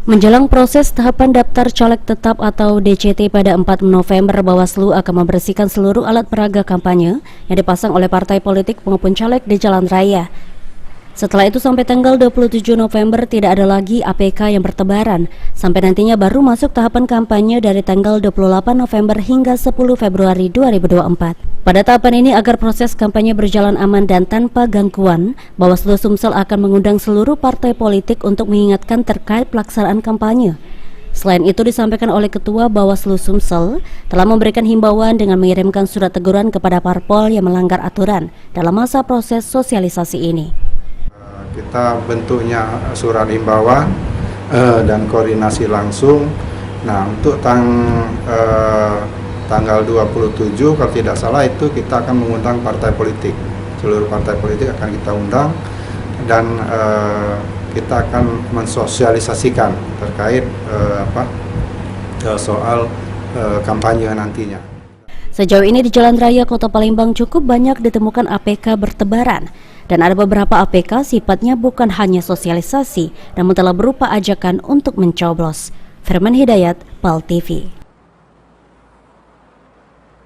Menjelang proses tahapan daftar caleg tetap atau DCT pada 4 November, Bawaslu akan membersihkan seluruh alat peraga kampanye yang dipasang oleh partai politik maupun caleg di jalan raya. Setelah itu sampai tanggal 27 November tidak ada lagi APK yang bertebaran, sampai nantinya baru masuk tahapan kampanye dari tanggal 28 November hingga 10 Februari 2024. Pada tahapan ini agar proses kampanye berjalan aman dan tanpa gangguan, Bawaslu Sumsel akan mengundang seluruh partai politik untuk mengingatkan terkait pelaksanaan kampanye. Selain itu disampaikan oleh Ketua Bawaslu Sumsel telah memberikan himbauan dengan mengirimkan surat teguran kepada parpol yang melanggar aturan dalam masa proses sosialisasi ini. Kita bentuknya surat himbauan dan koordinasi langsung. Nah, untuk tanggal 27 kalau tidak salah itu kita akan mengundang partai politik. Seluruh partai politik akan kita undang dan kita akan mensosialisasikan terkait soal kampanye nantinya. Sejauh ini di Jalan Raya Kota Palembang cukup banyak ditemukan APK bertebaran. Dan ada beberapa APK sifatnya bukan hanya sosialisasi, namun telah berupa ajakan untuk mencoblos. Firman Hidayat, PAL TV.